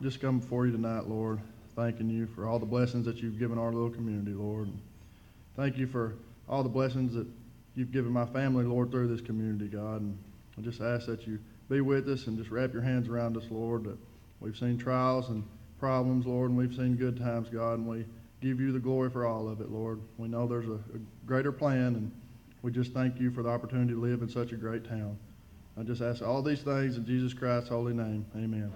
just come before you tonight, Lord, thanking you for all the blessings that you've given our little community, Lord. Thank you for all the blessings that you've given my family, Lord, through this community, God. And I just ask that you be with us and just wrap your hands around us, Lord, that we've seen trials and problems, Lord, and we've seen good times, God, and we give you the glory for all of it, Lord. We know there's a greater plan, and we just thank you for the opportunity to live in such a great town. I just ask all these things in Jesus Christ's holy name. Amen.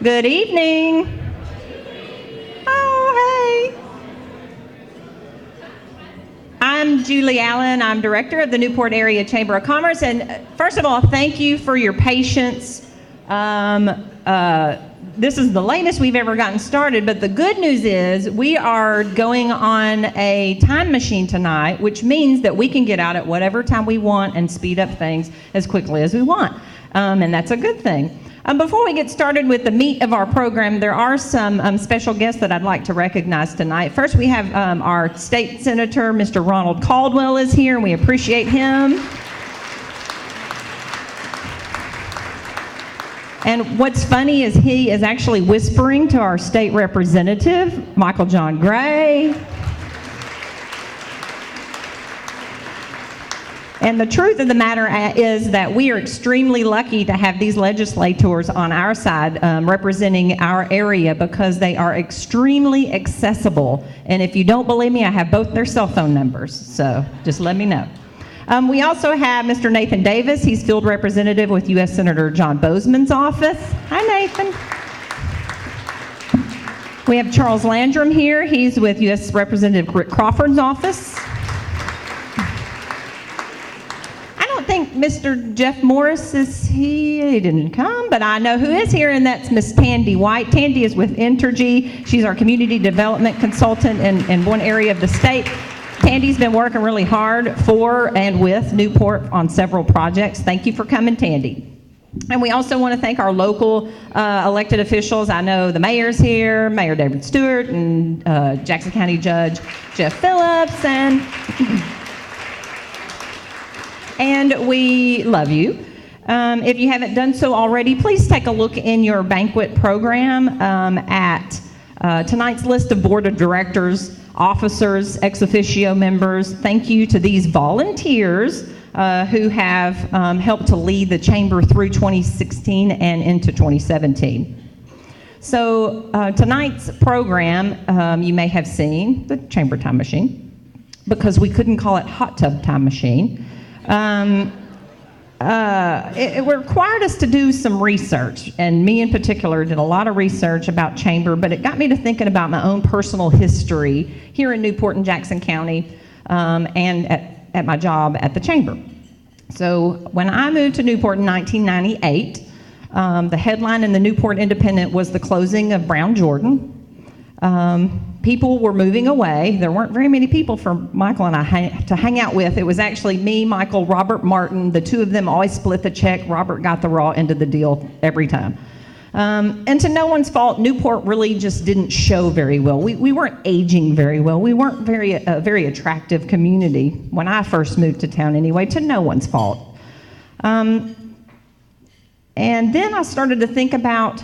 Good evening. Oh, hey. I'm Julie Allen. I'm director of the Newport Area Chamber of Commerce. And first of all, thank you for your patience. This is the latest we've ever gotten started, but the good news is we are going on a time machine tonight, which means that we can get out at whatever time we want and speed up things as quickly as we want. And that's a good thing. Before we get started with the meat of our program, there are some special guests that I'd like to recognize tonight. First, we have our state senator, Mr. Ronald Caldwell, is here, and we appreciate him. And what's funny is he is actually whispering to our state representative, Michael John Gray. And the truth of the matter is that we are extremely lucky to have these legislators on our side representing our area because they are extremely accessible. And if you don't believe me, I have both their cell phone numbers, so just let me know. We also have Mr. Nathan Davis. He's field representative with U.S. Senator John Bozeman's office. Hi, Nathan. We have Charles Landrum here. He's with U.S. Representative Rick Crawford's office. I don't think Mr. Jeff Morris is here. He didn't come, but I know who is here, and that's Miss Tandy White. Tandy is with Entergy. She's our community development consultant in one area of the state. Tandy's been working really hard for and with Newport on several projects. Thank you for coming, Tandy. And we also want to thank our local elected officials. I know the mayor's here, Mayor David Stewart, and Jackson County Judge Jeff Phillips, and we love you. If you haven't done so already, please take a look in your banquet program at tonight's list of board of directors, officers, ex officio members. Thank you to these volunteers who have helped to lead the chamber through 2016 and into 2017. So tonight's program, you may have seen the chamber time machine, because we couldn't call it hot tub time machine. It required us to do some research, and me in particular did a lot of research about chamber, but it got me to thinking about my own personal history here in Newport and Jackson County, and at my job at the chamber. So when I moved to Newport in 1998, the headline in the Newport Independent was the closing of Brown Jordan. People were moving away. There weren't very many people for Michael and I to hang out with. It was actually me, Michael, Robert Martin. The two of them always split the check. Robert got the raw end of the deal every time. And to no one's fault, Newport really just didn't show very well. We weren't aging very well. We weren't a very attractive community when I first moved to town anyway, to no one's fault. And then I started to think about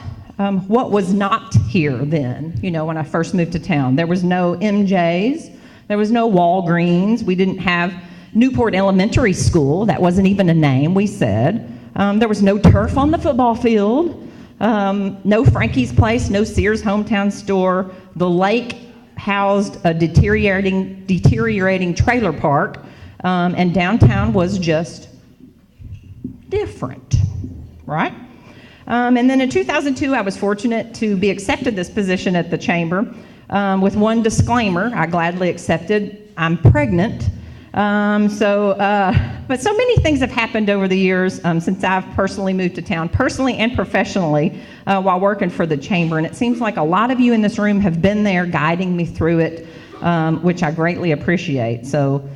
what was not here then, when I first moved to town. There was no MJ's, there was no Walgreens, we didn't have Newport Elementary School, that wasn't even a name, we said. There was no turf on the football field, no Frankie's Place, no Sears Hometown Store. The lake housed a deteriorating trailer park, and downtown was just different, right? And then in 2002, I was fortunate to be accepted this position at the chamber with one disclaimer. I gladly accepted. I'm pregnant. But so many things have happened over the years since I've personally moved to town, personally and professionally, while working for the chamber. And it seems like a lot of you in this room have been there guiding me through it, which I greatly appreciate. So,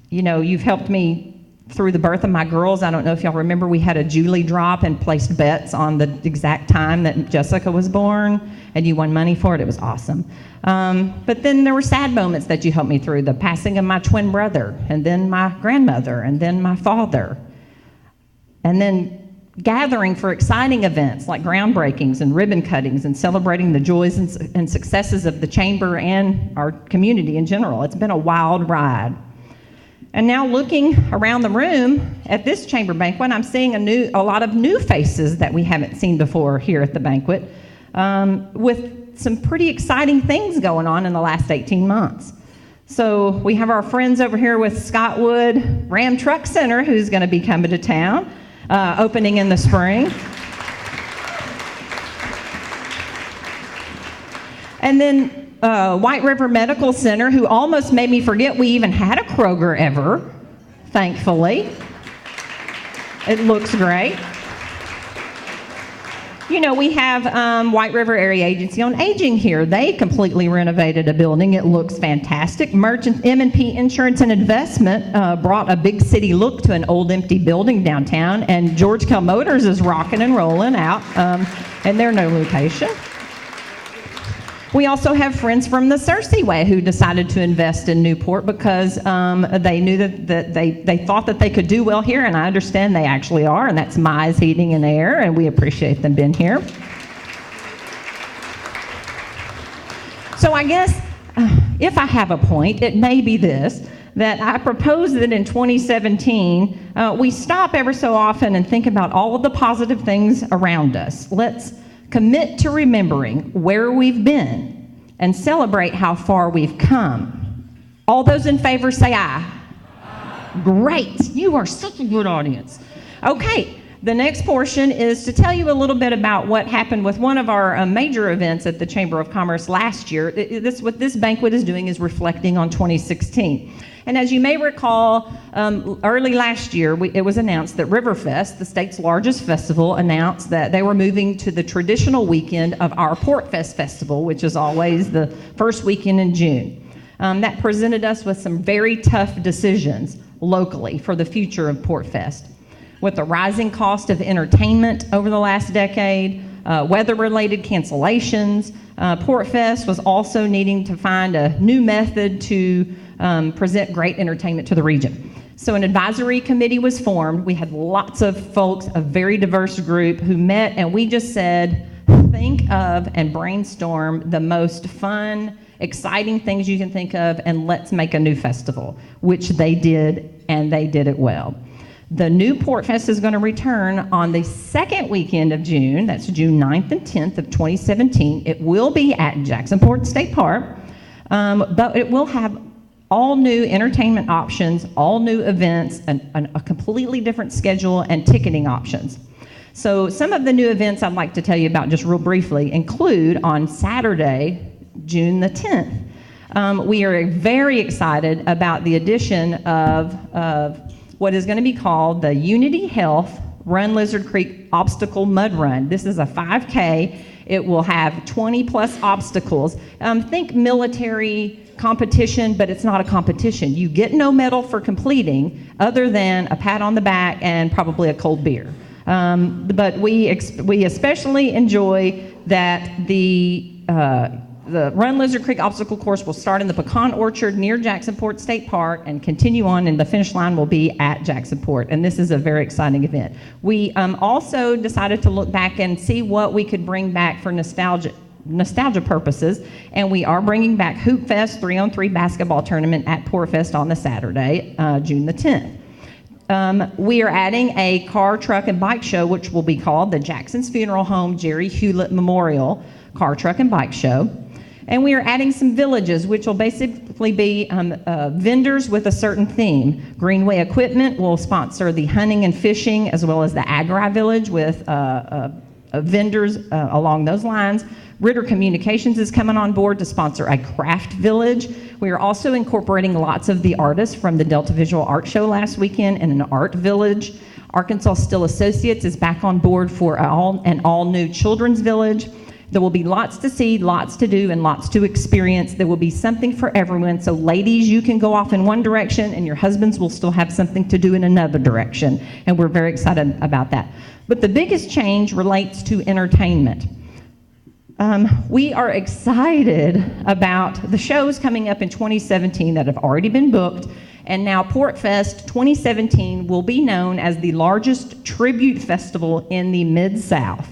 you've helped me through the birth of my girls. I don't know if y'all remember, we had a Julie drop and placed bets on the exact time that Jessica was born, and you won money for it. It was awesome. But then there were sad moments that you helped me through, the passing of my twin brother, and then my grandmother, and then my father. And then gathering for exciting events like groundbreakings and ribbon cuttings and celebrating the joys and successes of the chamber and our community in general. It's been a wild ride. And now looking around the room at this chamber banquet, I'm seeing a lot of new faces that we haven't seen before here at the banquet, with some pretty exciting things going on in the last 18 months. So we have our friends over here with Scottwood Ram Truck Center, who's going to be coming to town, opening in the spring. And then White River Medical Center, who almost made me forget we even had a Kroger ever, thankfully. It looks great. You know, we have White River Area Agency on Aging here. They completely renovated a building. It looks fantastic. M&P Insurance and Investment brought a big city look to an old empty building downtown, and George Kell Motors is rocking and rolling out in their new location. We also have friends from the Cersei Way who decided to invest in Newport because they knew that they thought that they could do well here, and I understand they actually are, and that's Mize Heating and Air, and we appreciate them being here. So I guess if I have a point, it may be this, that I propose that in 2017, we stop ever so often and think about all of the positive things around us. Let's commit to remembering where we've been and celebrate how far we've come. All those in favor say aye. Aye. Great. You are such a good audience. Okay, the next portion is to tell you a little bit about what happened with one of our major events at the Chamber of Commerce last year. What this banquet is doing is reflecting on 2016. And as you may recall, early last year, it was announced that Riverfest, the state's largest festival, announced that they were moving to the traditional weekend of our Portfest Festival, which is always the first weekend in June. That presented us with some very tough decisions locally for the future of Portfest. With the rising cost of entertainment over the last decade, weather-related cancellations, Portfest was also needing to find a new method to present great entertainment to the region. So an advisory committee was formed. We had lots of folks, a very diverse group who met, and we just said, think of and brainstorm the most fun, exciting things you can think of, and let's make a new festival, which they did, and they did it well. The Newport Fest is going to return on the second weekend of June. That's June 9th and 10th of 2017. It will be at Jacksonport State Park, but it will have all new entertainment options, all new events, and a completely different schedule and ticketing options. So some of the new events I'd like to tell you about just real briefly include on Saturday, June the 10th. We are very excited about the addition of what is going to be called the Unity Health Run Lizard Creek Obstacle Mud Run. This is a 5K. It will have 20 plus obstacles. Think military competition, but it's not a competition. You get no medal for completing other than a pat on the back and probably a cold beer. But we especially enjoy that the Run Lizard Creek obstacle course will start in the pecan orchard near Jacksonport State Park and continue on, and the finish line will be at Jacksonport. And this is a very exciting event. We also decided to look back and see what we could bring back for nostalgia purposes, and we are bringing back Hoop Fest 3-on-3 basketball tournament at Portfest on the Saturday, June the 10th. We are adding a car, truck, and bike show, which will be called the Jackson's Funeral Home Jerry Hewlett Memorial Car, Truck, and Bike Show. And we are adding some villages, which will basically be vendors with a certain theme. Greenway Equipment will sponsor the hunting and fishing, as well as the Agri-Village with vendors along those lines. Ritter Communications is coming on board to sponsor a craft village. We are also incorporating lots of the artists from the Delta Visual Art Show last weekend in an art village. Arkansas Still Associates is back on board for an all-new children's village. There will be lots to see, lots to do, and lots to experience. There will be something for everyone. So ladies, you can go off in one direction, and your husbands will still have something to do in another direction. And we're very excited about that. But the biggest change relates to entertainment. We are excited about the shows coming up in 2017 that have already been booked And now Port Fest 2017 will be known as the largest tribute festival in the Mid-South.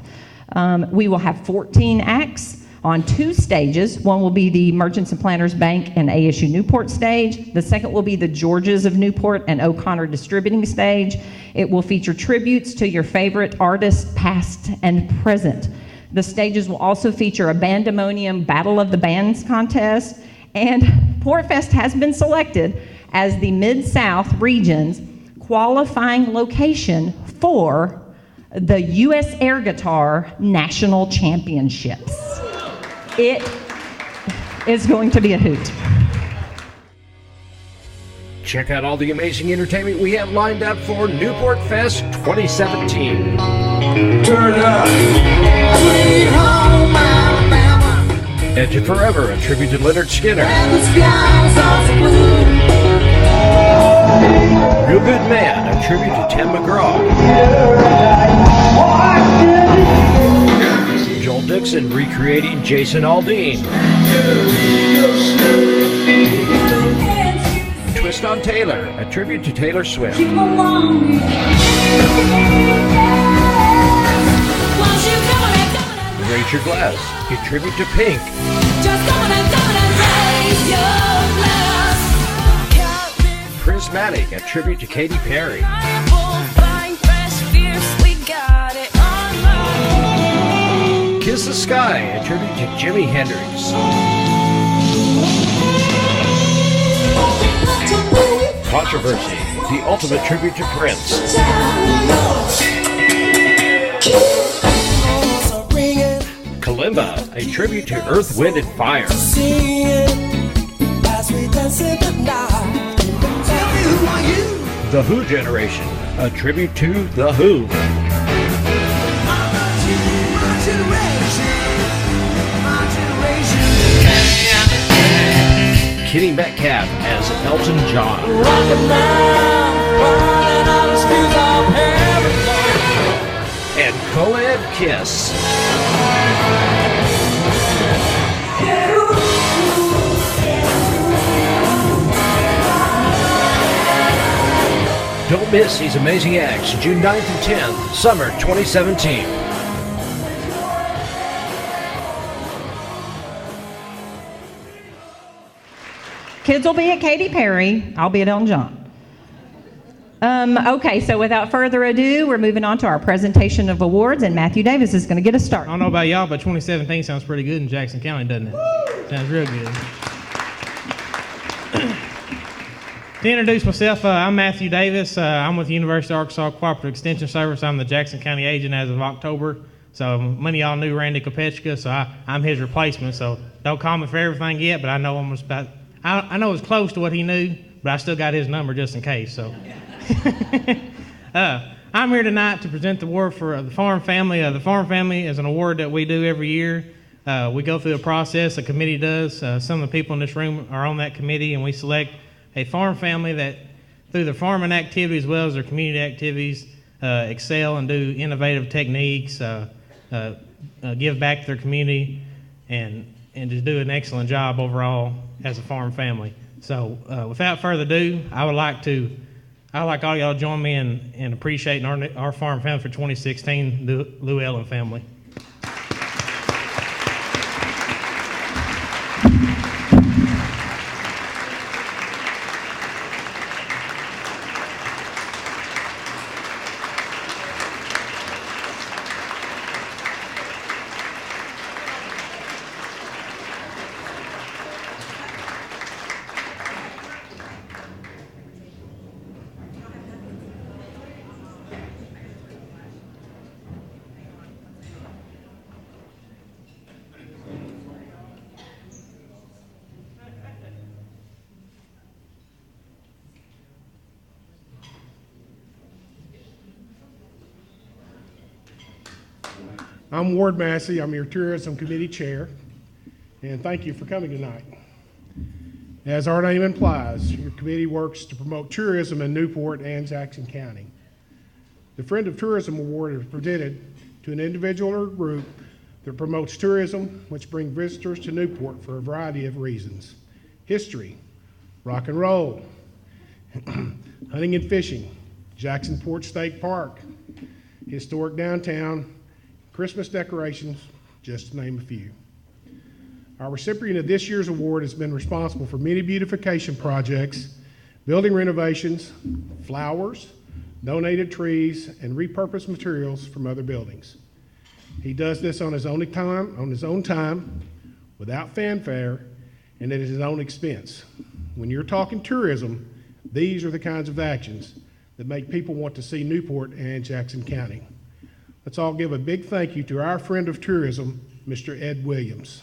We will have 14 acts on 2 stages. One will be the Merchants and Planters Bank and ASU Newport stage. The second will be the Georges of Newport and O'Connor Distributing stage. It will feature tributes to your favorite artists, past and present. The stages will also feature a Bandemonium Battle of the Bands contest, and Port Fest has been selected as the Mid-South region's qualifying location for the U.S. Air Guitar National Championships. It is going to be a hoot. Check out all the amazing entertainment we have lined up for Newport Fest 2017. Turn up. Sweet home Alabama. Edge It Forever, a tribute to Leonard Skinner. And the skies are blue. Real Good Man, a tribute to Tim McGraw. Joel Dixon recreating Jason Aldean. Twist on Taylor, a tribute to Taylor Swift. Raise Your Glass, a tribute to Pink. Prismatic, a tribute to Katy Perry. Kiss the Sky, a tribute to Jimi Hendrix. Controversy, the ultimate tribute to Prince. Kalimba, a tribute to Earth, Wind, and Fire. The Who Generation, a tribute to The Who. Kitty Metcalf as Elton John. And Co-Ed Kiss. Don't miss these amazing acts, June 9th and 10th, summer 2017. Kids will be at Katy Perry. I'll be at Elton John. Okay, so without further ado, we're moving on to our presentation of awards, and Matthew Davis is going to get us started. I don't know about y'all, but 2017 sounds pretty good in Jackson County, doesn't it? Woo! Sounds real good. To introduce myself, I'm Matthew Davis. I'm with the University of Arkansas Cooperative Extension Service. I'm the Jackson County agent as of October. So many of y'all knew Randy Kopechka, so I'm his replacement. So don't call me for everything yet, but I know almost about. I know it's close to what he knew, but I still got his number just in case. So. I'm here tonight to present the award for the Farm Family. The Farm Family is an award that we do every year. We go through a process, a committee does. Some of the people in this room are on that committee, and we select a farm family that, through their farming activity as well as their community activities, excel and do innovative techniques, give back to their community, and just do an excellent job overall as a farm family. So without further ado, I'd like all y'all to join me in appreciating our farm family for 2016, the Llewellyn family. I'm Ward Massey. I'm your Tourism Committee Chair, and thank you for coming tonight. As our name implies, your committee works to promote tourism in Newport and Jackson County. The Friend of Tourism Award is presented to an individual or group that promotes tourism, which brings visitors to Newport for a variety of reasons. History, rock and roll, hunting and fishing, Jacksonport State Park, historic downtown, Christmas decorations, just to name a few. Our recipient of this year's award has been responsible for many beautification projects, building renovations, flowers, donated trees, and repurposed materials from other buildings. He does this on his own time, without fanfare, and at his own expense. When you're talking tourism, these are the kinds of actions that make people want to see Newport and Jackson County. Let's all give a big thank you to our friend of tourism, Mr. Ed Williams.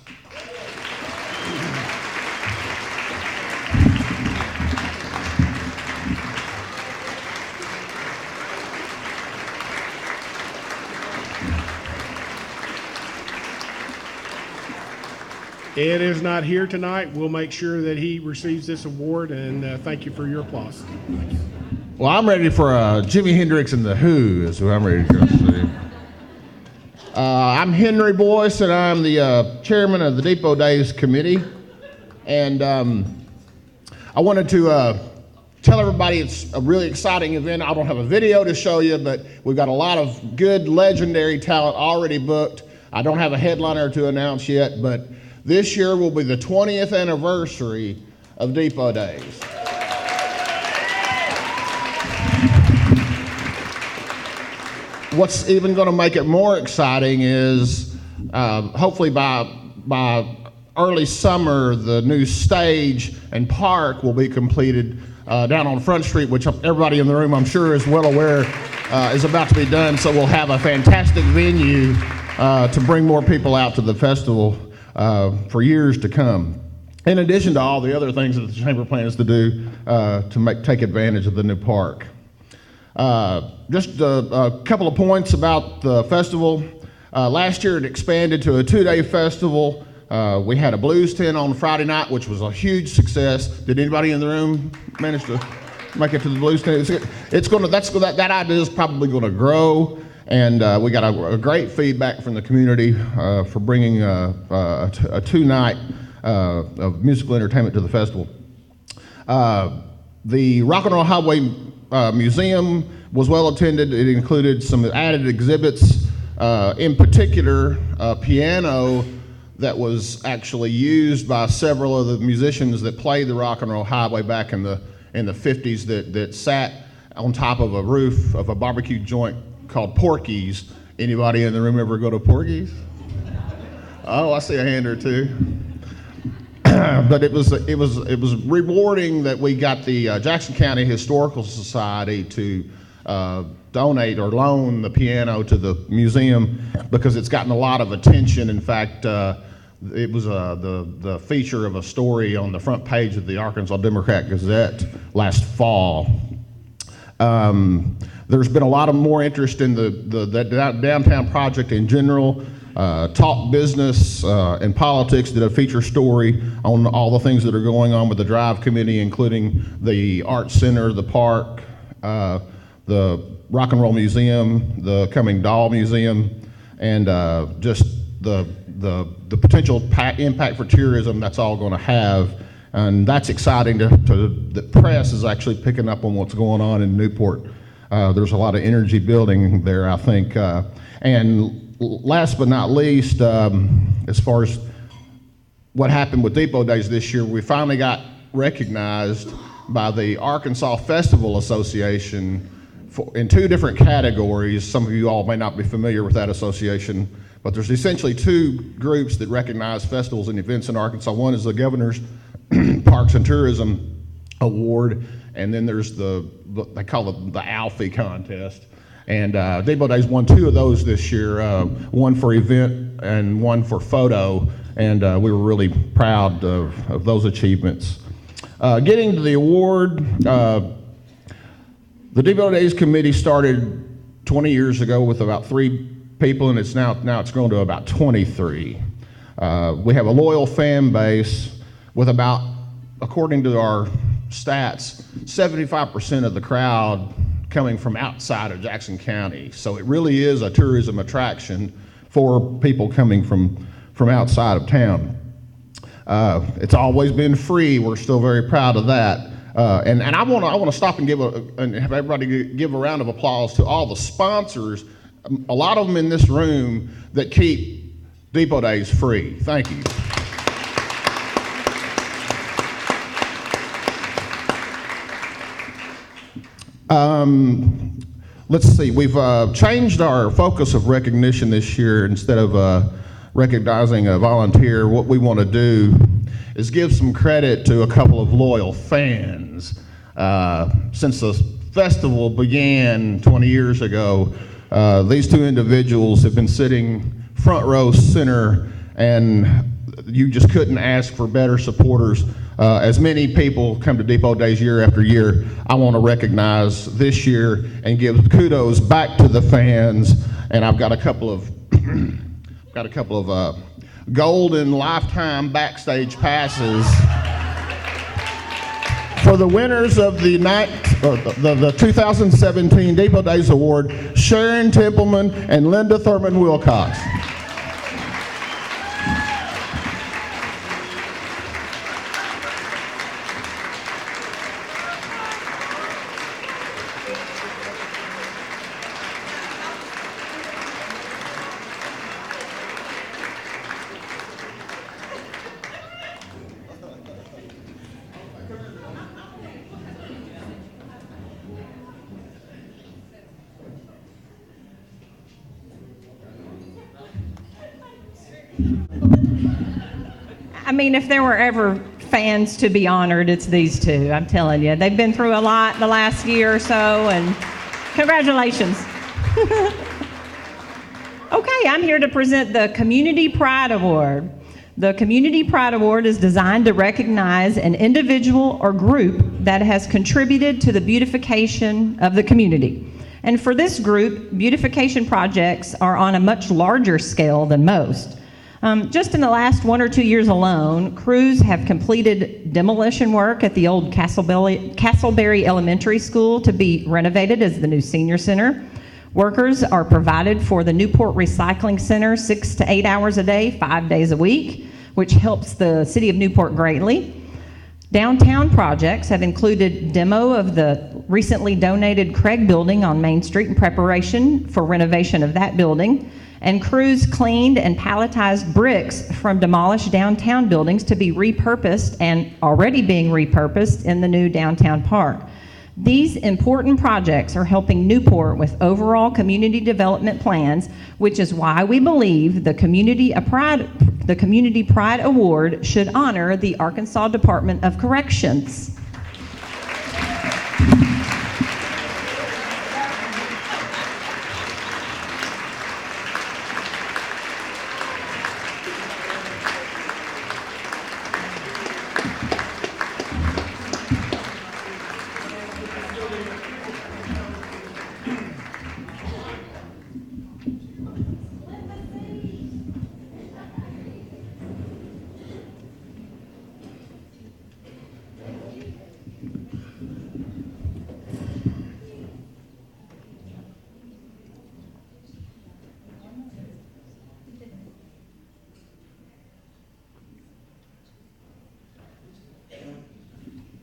Ed is not here tonight. We'll make sure that he receives this award, and thank you for your applause. Well, I'm ready for Jimi Hendrix and the Who is who I'm ready to go see. I'm Henry Boyce, and I'm the chairman of the Depot Days Committee. And I wanted to tell everybody it's a really exciting event. I don't have a video to show you, but we've got a lot of good legendary talent already booked. I don't have a headliner to announce yet, but this year will be the 20th anniversary of Depot Days. What's even going to make it more exciting is hopefully by early summer, the new stage and park will be completed down on Front Street, which everybody in the room I'm sure is well aware is about to be done. So we'll have a fantastic venue to bring more people out to the festival for years to come. In addition to all the other things that the Chamber plans to do to take advantage of the new park. Just a couple of points about the festival. Last year it expanded to a 2-day festival. We had a blues tent on Friday night, which was a huge success. Did anybody in the room manage to make it to the blues tent? That idea is probably going to grow, and we got a great feedback from the community for bringing a 2-night of musical entertainment to the festival. The Rock and Roll Highway Museum was well attended. It included some added exhibits, in particular a piano that was actually used by several of the musicians that played the Rock and Roll Highway back in the 50s that sat on top of a roof of a barbecue joint called Porky's. Anybody in the room ever go to Porky's? Oh, I see a hand or two. But it was rewarding that we got the Jackson County Historical Society to donate or loan the piano to the museum because it's gotten a lot of attention. In fact, it was the feature of a story on the front page of the Arkansas Democrat-Gazette last fall. There's been a lot of more interest in the downtown project in general. Talk Business and Politics did a feature story on all the things that are going on with the Drive Committee, including the Art Center, the park, the Rock and Roll Museum, the coming Doll Museum, and just the potential impact for tourism that's all going to have. And that's exciting the press is actually picking up on what's going on in Newport. There's a lot of energy building there, I think. And last but not least, as far as what happened with Depot Days this year, we finally got recognized by the Arkansas Festival Association in 2 different categories. Some of you all may not be familiar with that association, but there's essentially 2 groups that recognize festivals and events in Arkansas. One is the Governor's Parks and Tourism Award, and then there's they call it the Alfie contest. And Depot Days won 2 of those this year, one for event and one for photo, and we were really proud of those achievements. Getting to the award, the Depot Days Committee started 20 years ago with about 3 people, and it's now it's grown to about 23. We have a loyal fan base with about, according to our stats, 75% of the crowd coming from outside of Jackson County. So it really is a tourism attraction for people coming from outside of town. It's always been free. We're still very proud of that. And I want to stop and and have everybody give a round of applause to all the sponsors, a lot of them in this room, that keep Depot Days free. Thank you. Let's see, we've changed our focus of recognition this year. Instead of recognizing a volunteer, what we want to do is give some credit to a couple of loyal fans. Since the festival began 20 years ago, these two individuals have been sitting front row center, and you just couldn't ask for better supporters. As many people come to Depot Days year after year, I want to recognize this year and give kudos back to the fans. And I've got a couple of golden lifetime backstage passes for the winners of the 2017 Depot Days Award, Sharon Templeman and Linda Thurman Wilcox. I mean, if there were ever fans to be honored, it's these two. I'm telling you. They've been through a lot the last year or so, and congratulations. Okay, I'm here to present the Community Pride Award. The Community Pride Award is designed to recognize an individual or group that has contributed to the beautification of the community. And for this group, beautification projects are on a much larger scale than most. Just in the last 1 or 2 years alone, crews have completed demolition work at the old Castleberry Elementary School to be renovated as the new senior center. Workers are provided for the Newport Recycling Center 6 to 8 hours a day, 5 days a week, which helps the city of Newport greatly. Downtown projects have included demo of the recently donated Craig Building on Main Street in preparation for renovation of that building. And crews cleaned and palletized bricks from demolished downtown buildings to be repurposed and already being repurposed in the new downtown park. These important projects are helping Newport with overall community development plans, which is why we believe the Community Pride Award should honor the Arkansas Department of Corrections.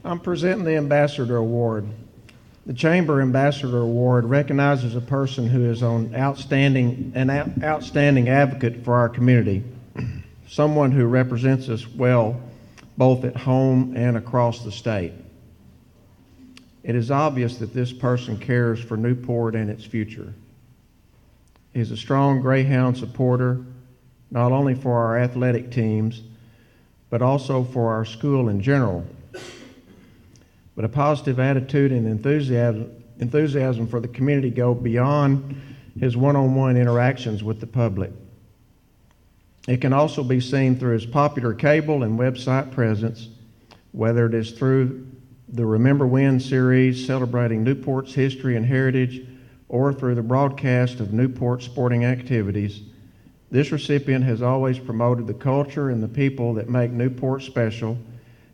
I'm presenting the Ambassador Award. The Chamber Ambassador Award recognizes a person who is an outstanding advocate for our community, someone who represents us well both at home and across the state. It is obvious that this person cares for Newport and its future. He is a strong Greyhound supporter, not only for our athletic teams, but also for our school in general. But a positive attitude and enthusiasm for the community go beyond his one-on-one interactions with the public. It can also be seen through his popular cable and website presence, whether it is through the Remember When series celebrating Newport's history and heritage, or through the broadcast of Newport sporting activities. This recipient has always promoted the culture and the people that make Newport special,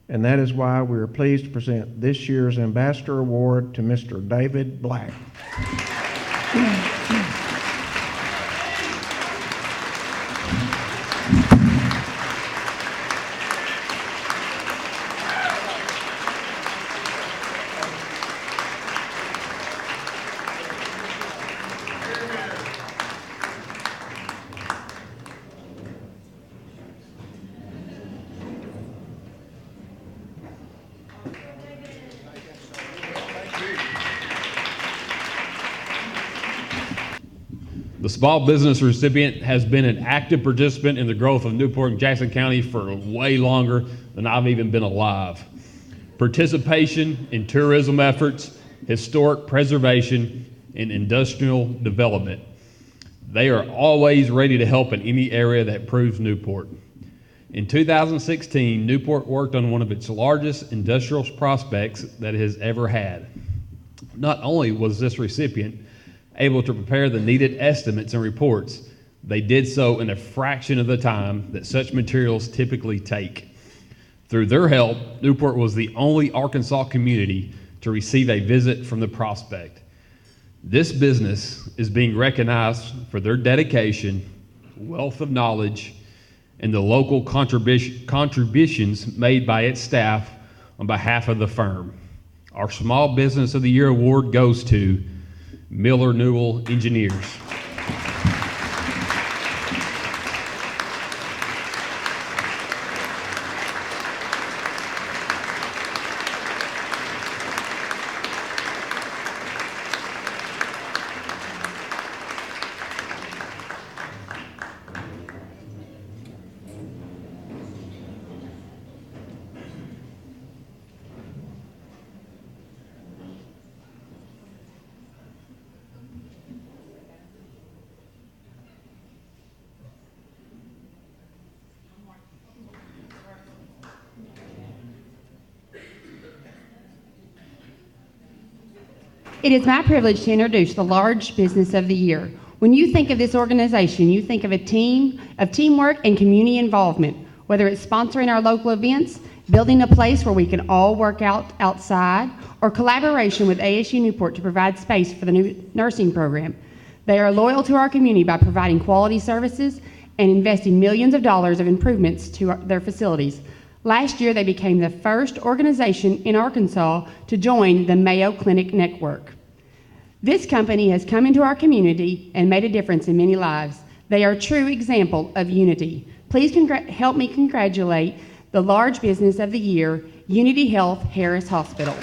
and that is why we are pleased to present this year's Ambassador Award to Mr. David Black. The small business recipient has been an active participant in the growth of Newport and Jackson County for way longer than I've even been alive. Participation in tourism efforts, historic preservation, and industrial development. They are always ready to help in any area that proves Newport. In 2016, Newport worked on one of its largest industrial prospects that it has ever had. Not only was this recipient able to prepare the needed estimates and reports, they did so in a fraction of the time that such materials typically take. Through their help, Newport was the only Arkansas community to receive a visit from the prospect. This business is being recognized for their dedication, wealth of knowledge, and the local contributions made by its staff on behalf of the firm. Our Small Business of the Year award goes to Miller Newell Engineers. It is my privilege to introduce the Large Business of the Year. When you think of this organization, you think of a team of teamwork and community involvement, whether it's sponsoring our local events, building a place where we can all work out outside, or collaboration with ASU Newport to provide space for the new nursing program. They are loyal to our community by providing quality services and investing millions of dollars of improvements to their facilities. Last year, they became the first organization in Arkansas to join the Mayo Clinic Network. This company has come into our community and made a difference in many lives. They are a true example of unity. Please help me congratulate the Large Business of the Year, Unity Health Harris Hospital.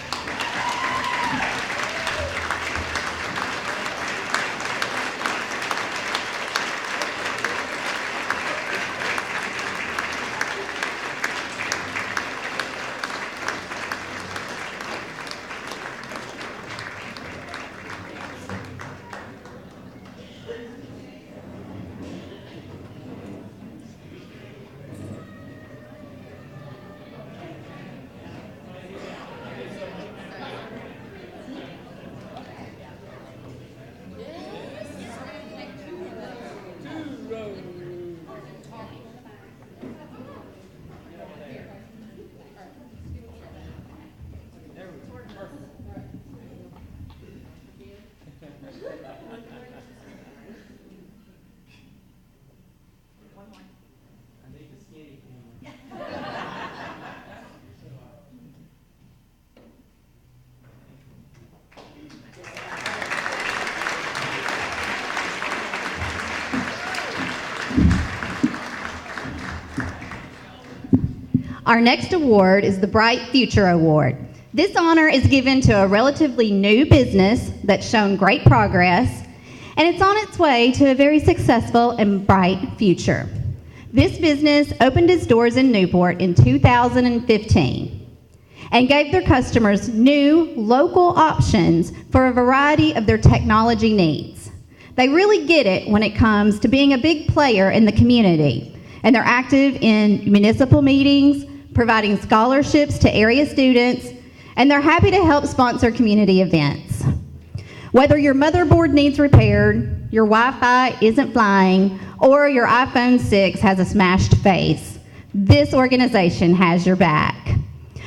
Our next award is the Bright Future Award. This honor is given to a relatively new business that's shown great progress, and it's on its way to a very successful and bright future. This business opened its doors in Newport in 2015 and gave their customers new local options for a variety of their technology needs. They really get it when it comes to being a big player in the community, and they're active in municipal meetings, providing scholarships to area students, and they're happy to help sponsor community events. Whether your motherboard needs repaired, your Wi-Fi isn't flying, or your iPhone 6 has a smashed face, this organization has your back.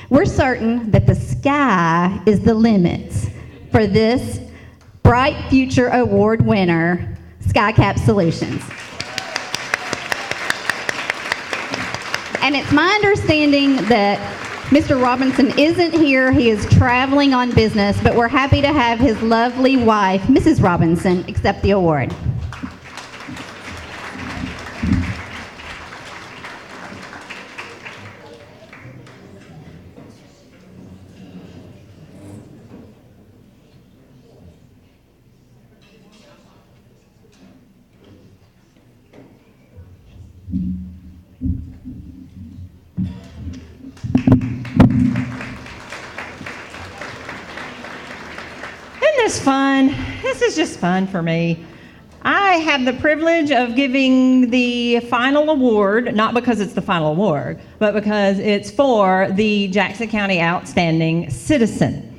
We're certain that the sky is the limit for this Bright Future Award winner, SkyCap Solutions. And it's my understanding that Mr. Robinson isn't here. He is traveling on business, but we're happy to have his lovely wife, Mrs. Robinson, accept the award. is fun. This is just fun for me. I have the privilege of giving the final award, not because it's the final award, but because it's for the Jackson County Outstanding Citizen.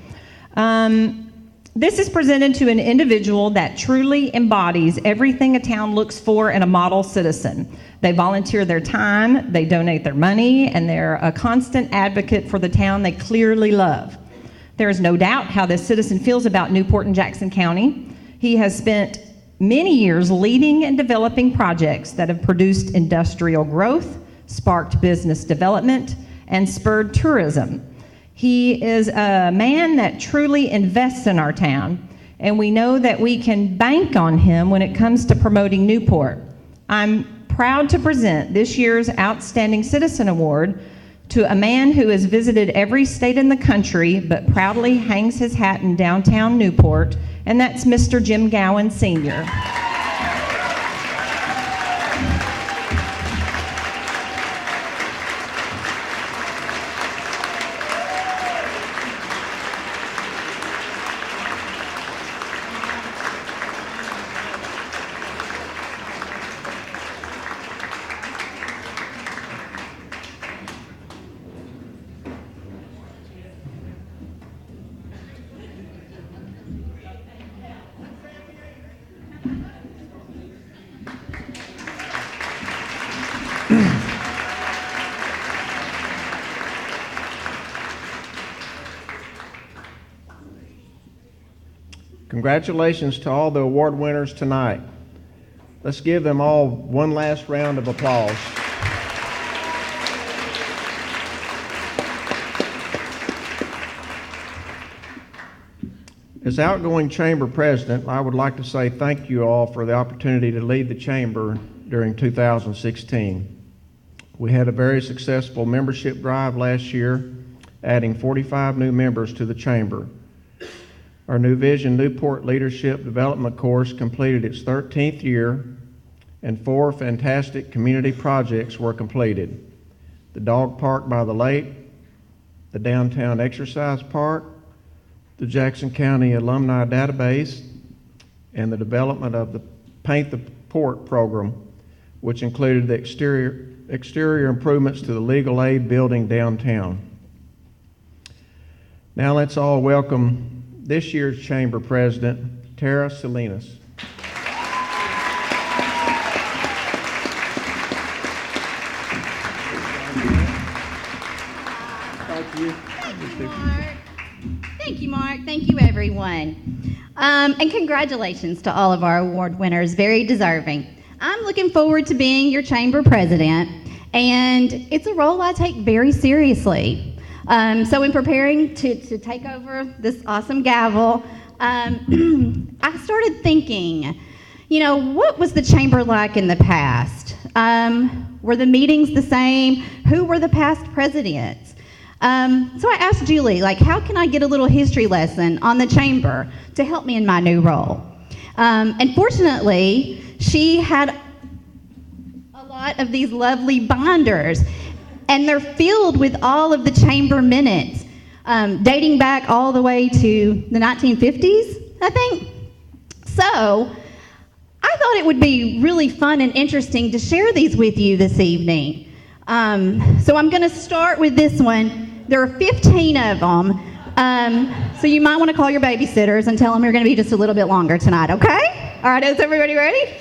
This is presented to an individual that truly embodies everything a town looks for in a model citizen. They volunteer their time, they donate their money, and they're a constant advocate for the town they clearly love. There is no doubt how this citizen feels about Newport and Jackson County. He has spent many years leading and developing projects that have produced industrial growth, sparked business development, and spurred tourism. He is a man that truly invests in our town, and we know that we can bank on him when it comes to promoting Newport. I'm proud to present this year's Outstanding Citizen Award to a man who has visited every state in the country but proudly hangs his hat in downtown Newport, and that's Mr. Jim Gowan, Sr. Congratulations to all the award winners tonight. Let's give them all one last round of applause. As outgoing chamber president, I would like to say thank you all for the opportunity to lead the chamber during 2016. We had a very successful membership drive last year, adding 45 new members to the chamber. Our new Vision Newport Leadership Development course completed its 13th year, and 4 fantastic community projects were completed: the dog park by the lake, the downtown exercise park, the Jackson County Alumni Database, and the development of the Paint the Port program, which included the exterior improvements to the legal aid building downtown. Now let's all welcome this year's Chamber President, Tara Salinas. Thank you, Mark. Thank you, everyone. And congratulations to all of our award winners, very deserving. I'm looking forward to being your chamber president, and it's a role I take very seriously. So in preparing to take over this awesome gavel, I started thinking, what was the chamber like in the past? Were the meetings the same? Who were the past presidents? So I asked Julie, how can I get a little history lesson on the chamber to help me in my new role? And fortunately, she had a lot of these lovely binders, and they're filled with all of the chamber minutes, dating back all the way to the 1950s, I think. So I thought it would be really fun and interesting to share these with you this evening. So I'm going to start with this one. There are 15 of them, so you might want to call your babysitters and tell them you're going to be just a little bit longer tonight, okay? All right, is everybody ready?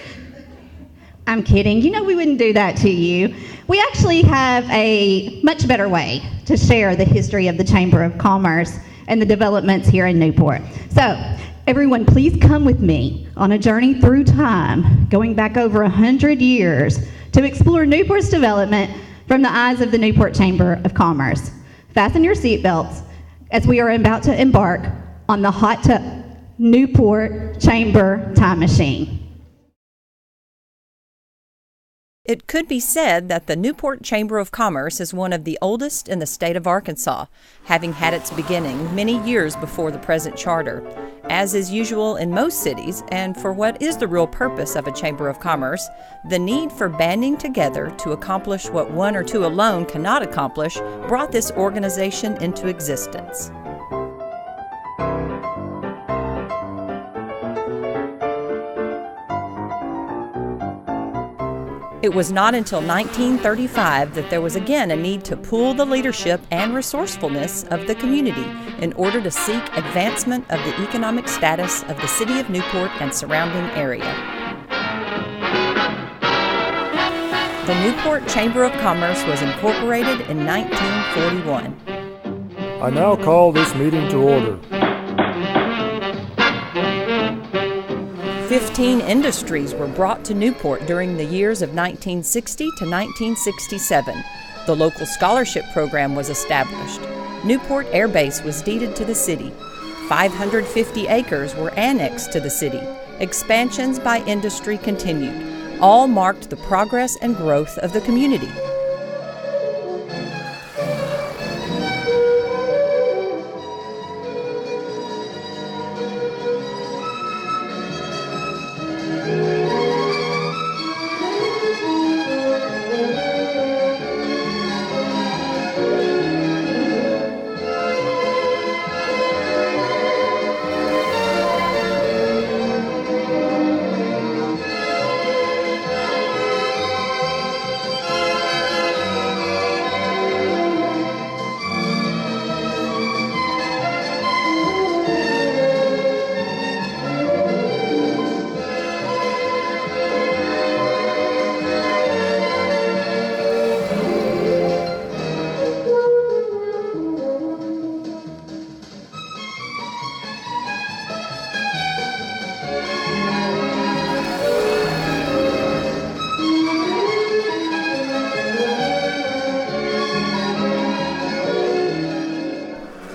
I'm kidding. We wouldn't do that to you. We actually have a much better way to share the history of the Chamber of Commerce and the developments here in Newport. So, everyone, please come with me on a journey through time, going back over 100 years to explore Newport's development from the eyes of the Newport Chamber of Commerce. Fasten your seatbelts as we are about to embark on the hot tub Newport Chamber time machine. It could be said that the Newport Chamber of Commerce is one of the oldest in the state of Arkansas, having had its beginning many years before the present charter. As is usual in most cities, and for what is the real purpose of a Chamber of Commerce, the need for banding together to accomplish what one or two alone cannot accomplish brought this organization into existence. It was not until 1935 that there was again a need to pool the leadership and resourcefulness of the community in order to seek advancement of the economic status of the city of Newport and surrounding area. The Newport Chamber of Commerce was incorporated in 1941. I now call this meeting to order. 15 industries were brought to Newport during the years of 1960 to 1967. The local scholarship program was established. Newport Air Base was deeded to the city. 550 acres were annexed to the city. Expansions by industry continued. All marked the progress and growth of the community.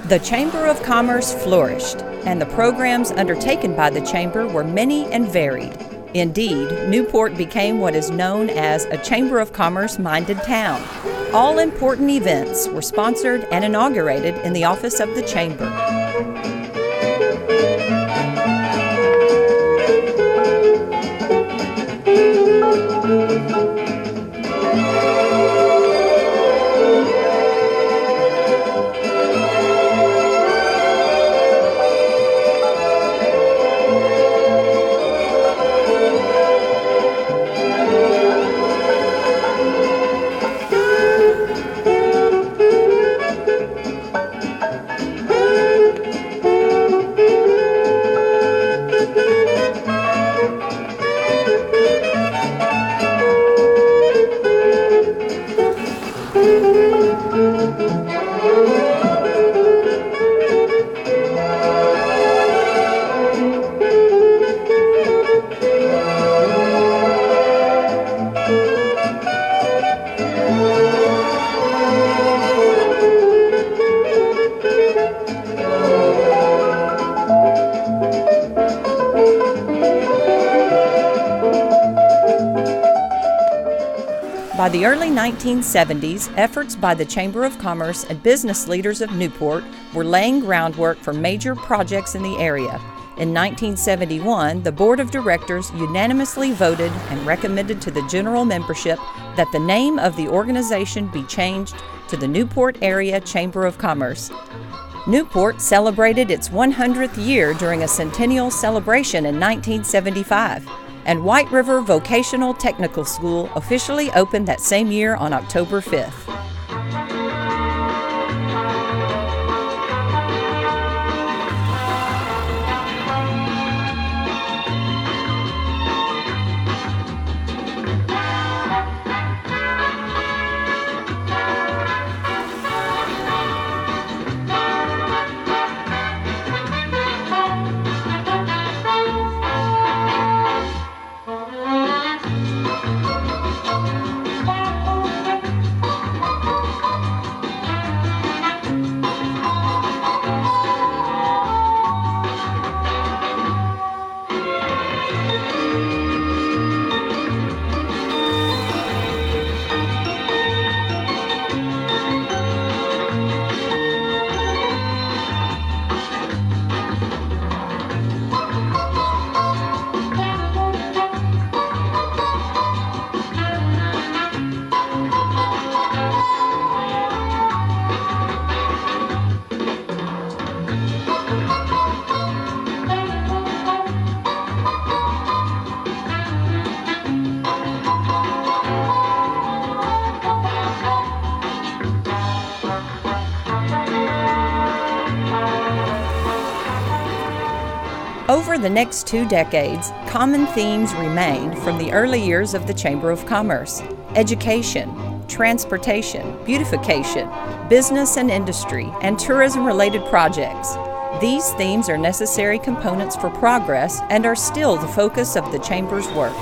The Chamber of Commerce flourished, and the programs undertaken by the Chamber were many and varied. Indeed, Newport became what is known as a Chamber of Commerce-minded town. All important events were sponsored and inaugurated in the office of the Chamber. By the early 1970s, efforts by the Chamber of Commerce and business leaders of Newport were laying groundwork for major projects in the area. In 1971, the Board of Directors unanimously voted and recommended to the general membership that the name of the organization be changed to the Newport Area Chamber of Commerce. Newport celebrated its 100th year during a centennial celebration in 1975. And White River Vocational Technical School officially opened that same year on October 5th. Over the next 2 decades, common themes remained from the early years of the Chamber of Commerce: education, transportation, beautification, business and industry, and tourism-related projects. These themes are necessary components for progress and are still the focus of the Chamber's work.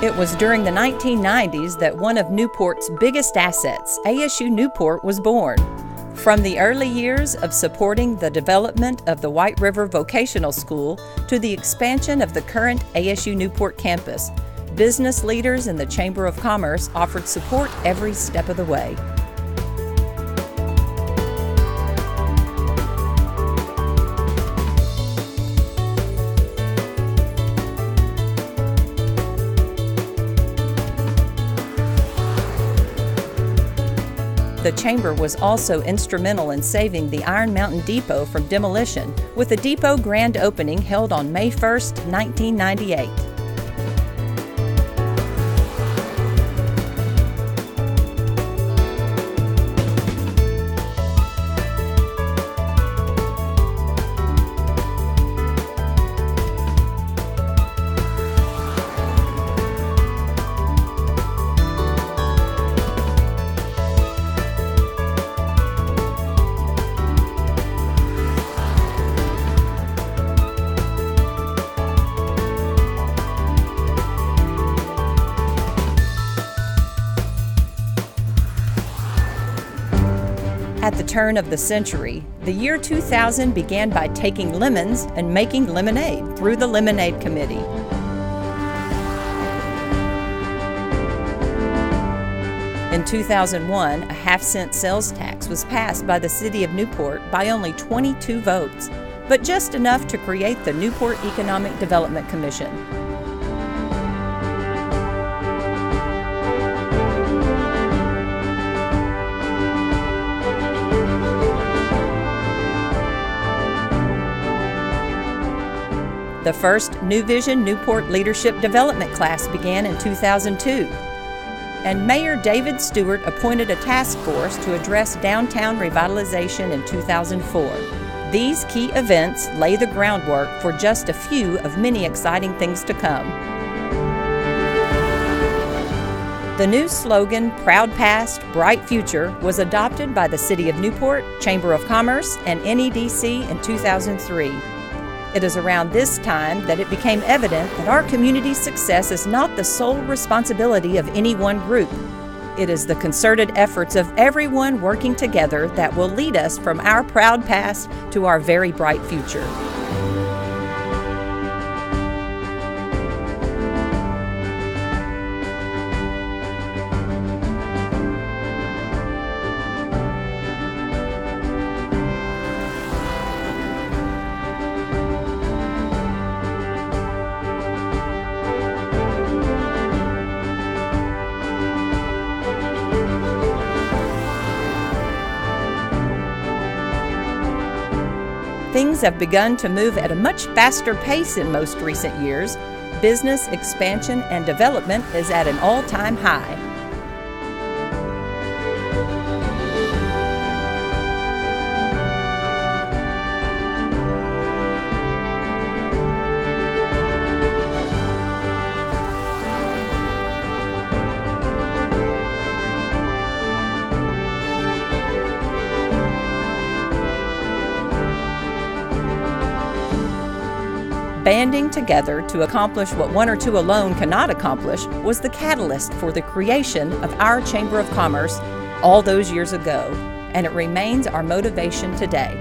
It was during the 1990s that one of Newport's biggest assets, ASU Newport, was born. From the early years of supporting the development of the White River Vocational School to the expansion of the current ASU Newport campus, business leaders in the Chamber of Commerce offered support every step of the way. The Chamber was also instrumental in saving the Iron Mountain Depot from demolition, with the depot grand opening held on May 1, 1998. At the turn of the century, the year 2000 began by taking lemons and making lemonade through the Lemonade Committee. In 2001, a half-cent sales tax was passed by the City of Newport by only 22 votes, but just enough to create the Newport Economic Development Commission. The The first New Vision Newport Leadership Development class began in 2002. And Mayor David Stewart appointed a task force to address downtown revitalization in 2004. These key events lay the groundwork for just a few of many exciting things to come. The new slogan, Proud Past, Bright Future, was adopted by the City of Newport, Chamber of Commerce, and NEDC in 2003. It is around this time that it became evident that our community's success is not the sole responsibility of any one group. It is the concerted efforts of everyone working together that will lead us from our proud past to our very bright future. Things have begun to move at a much faster pace in most recent years. Business expansion and development is at an all-time high. Banding together to accomplish what one or two alone cannot accomplish was the catalyst for the creation of our Chamber of Commerce all those years ago, and it remains our motivation today.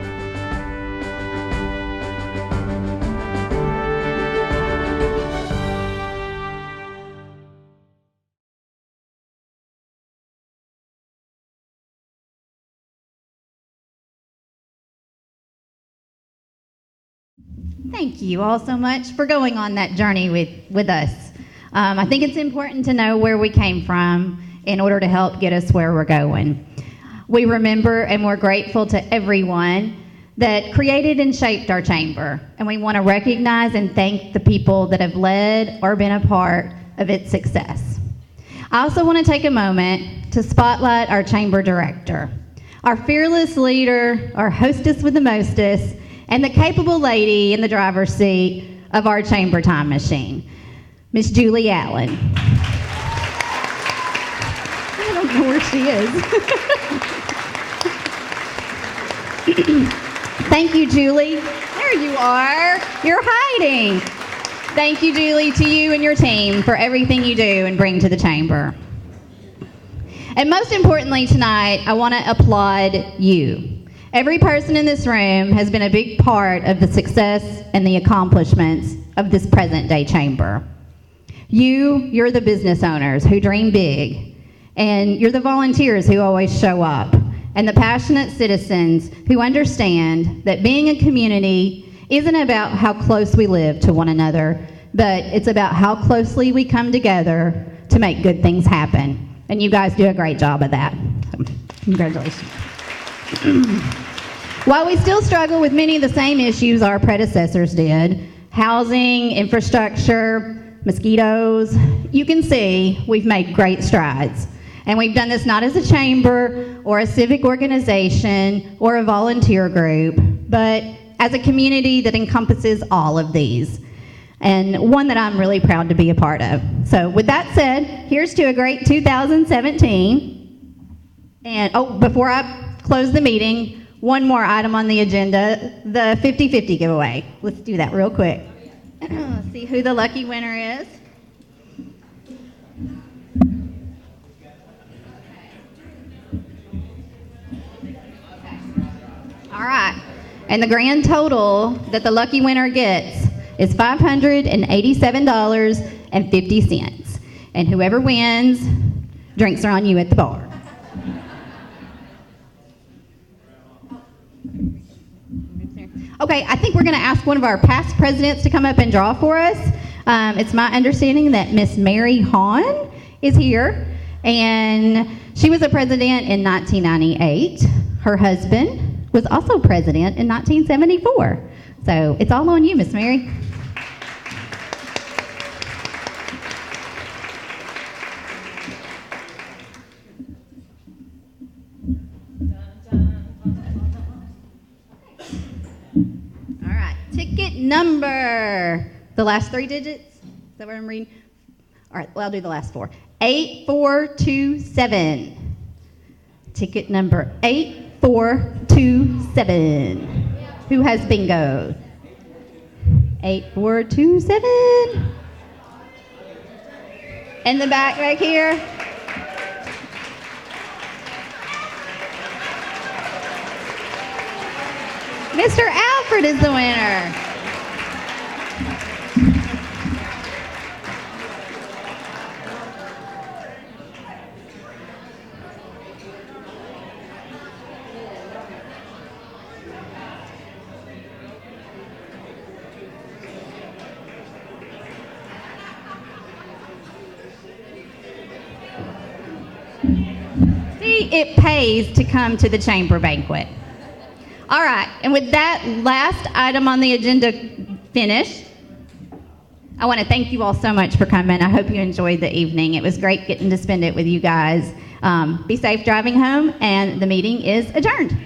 Thank you all so much for going on that journey with us. I think it's important to know where we came from in order to help get us where we're going. We remember and we're grateful to everyone that created and shaped our chamber, and we want to recognize and thank the people that have led or been a part of its success. I also want to take a moment to spotlight our chamber director, our fearless leader, our hostess with the mostest, and the capable lady in the driver's seat of our chamber time machine, Miss Julie Allen. I don't know where she is. Thank you, Julie. There you are. You're hiding. Thank you, Julie, to you and your team for everything you do and bring to the chamber. And most importantly tonight, I want to applaud you. Every person in this room has been a big part of the success and the accomplishments of this present-day chamber. You're the business owners who dream big, and you're the volunteers who always show up, and the passionate citizens who understand that being a community isn't about how close we live to one another, but it's about how closely we come together to make good things happen. And you guys do a great job of that. Congratulations. While we still struggle with many of the same issues our predecessors did, housing, infrastructure, mosquitoes, you can see we've made great strides. And we've done this not as a chamber or a civic organization or a volunteer group, but as a community that encompasses all of these, and one that I'm really proud to be a part of. So with that said, here's to a great 2017. And before I close the meeting, one more item on the agenda, the 50-50 giveaway. Let's do that real quick. Let's see who the lucky winner is. All right. And the grand total that the lucky winner gets is $587.50. And whoever wins, drinks are on you at the bar. Okay, I think we're going to ask one of our past presidents to come up and draw for us. It's my understanding that Miss Mary Hahn is here, and she was a president in 1998. Her husband was also president in 1974. So it's all on you, Miss Mary. Ticket number, the last 3 digits? Is that what I'm reading? All right, well, I'll do the last 4. 8427. Ticket number 8427. Who has bingo? 8427. In the back here. Mr. Alfred is the winner. See, it pays to come to the chamber banquet. All right, and with that last item on the agenda finished, I want to thank you all so much for coming. I hope you enjoyed the evening. It was great getting to spend it with you guys. Be safe driving home, and the meeting is adjourned.